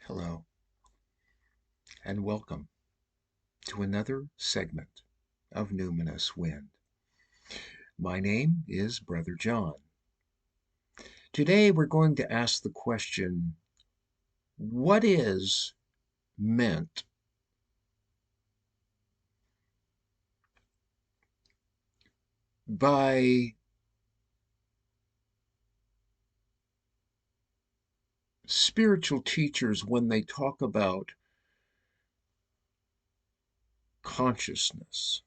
Hello, and welcome to another segment of Numinous Wind. My name is Brother John. Today we're going to ask the question, what is meant by spiritual teachers when they talk about consciousness?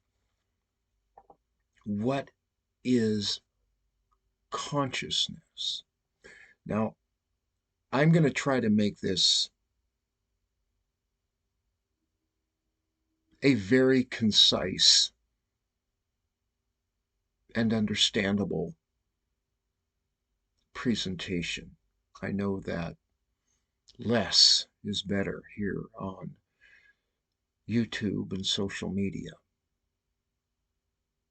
What is consciousness? Now, I'm going to try to make this a very concise and understandable presentation. I know that less is better here on YouTube and social media.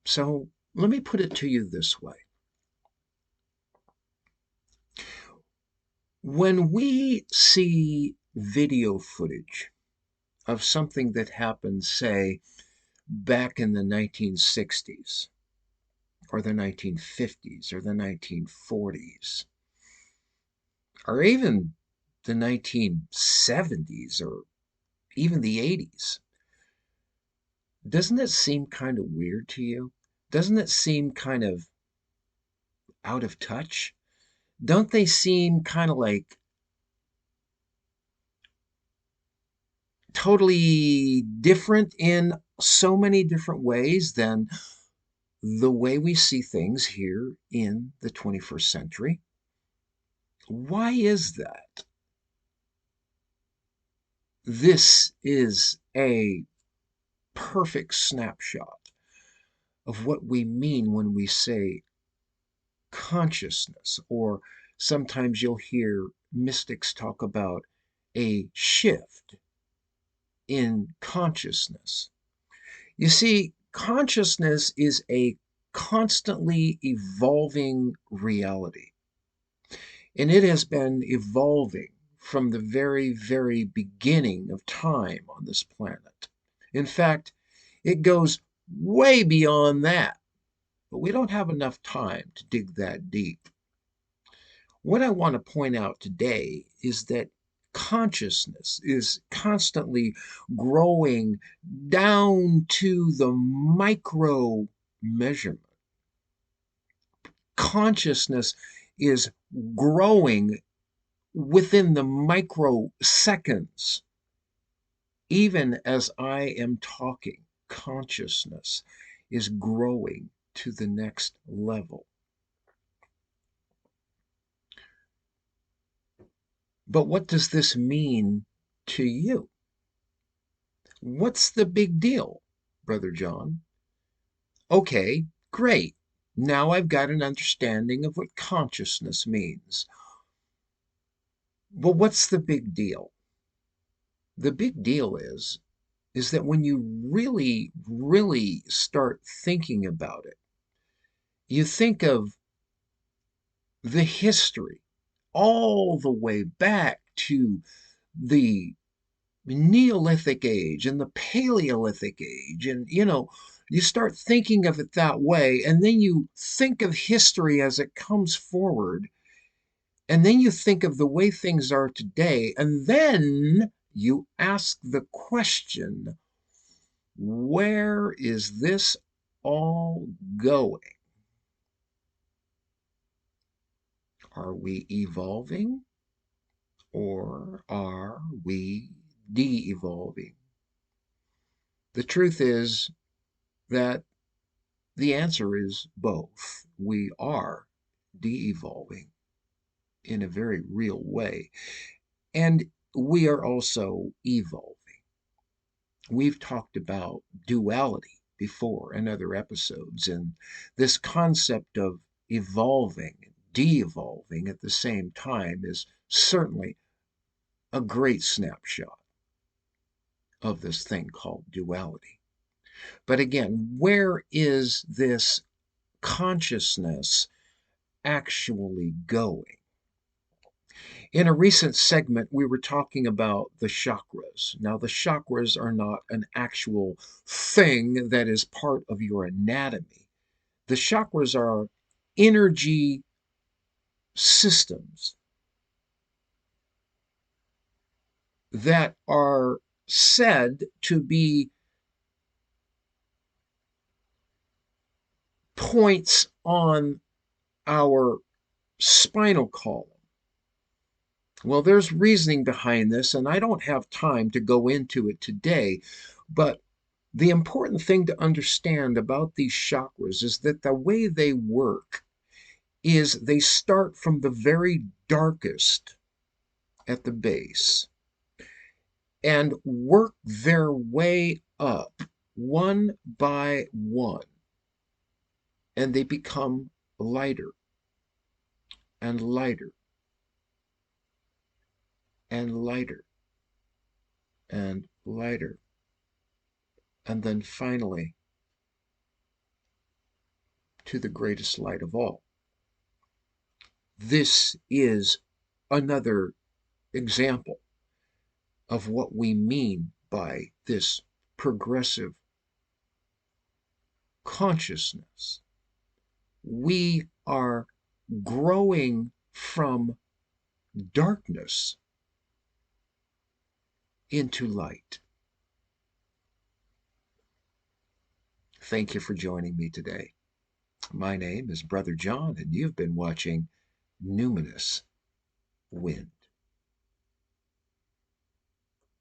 So let me put it to you this way. When we see video footage of something that happened, say, back in the 1960s, or the 1950s, or the 1940s, or even the 1970s, or even the 80s, doesn't it seem kind of weird to you? Doesn't it seem kind of out of touch? Don't they seem kind of like totally different in so many different ways than the way we see things here in the 21st century? Why is that? This is a perfect snapshot of what we mean when we say consciousness, or sometimes you'll hear mystics talk about a shift in consciousness. You see, consciousness is a constantly evolving reality, and it has been evolving from the very, very beginning of time on this planet. In fact, it goes way beyond that, but we don't have enough time to dig that deep. What I want to point out today is that consciousness is constantly growing down to the micro measurement. Consciousness is growing within the microseconds. Even as I am talking, consciousness is growing to the next level. But what does this mean to you? What's the big deal, Brother John? Okay, great. Now I've got an understanding of what consciousness means. Well, what's the big deal? The big deal is that when you really, really start thinking about it, you think of the history all the way back to the Neolithic age and the Paleolithic age. And, you start thinking of it that way. And then you think of history as it comes forward. And then you think of the way things are today. And then you ask the question, where is this all going? Are we evolving or are we de evolving? The truth is that the answer is both. We are de evolving in a very real way, and we are also evolving. We've talked about duality before in other episodes, and this concept of evolving and de evolving at the same time is certainly a great snapshot of this thing called duality. But again, where is this consciousness actually going? In a recent segment, we were talking about the chakras. Now, the chakras are not an actual thing that is part of your anatomy. The chakras are energy systems that are said to be points on our spinal column. Well, there's reasoning behind this, and I don't have time to go into it today, but the important thing to understand about these chakras is that the way they work is they start from the very darkest at the base and work their way up one by one, and they become lighter and lighter and lighter and lighter, and then finally to the greatest light of all. This is another example of what we mean by this progressive consciousness. We are growing from darkness into light. Thank you for joining me today. My name is Brother John, and you've been watching Numinous Wind.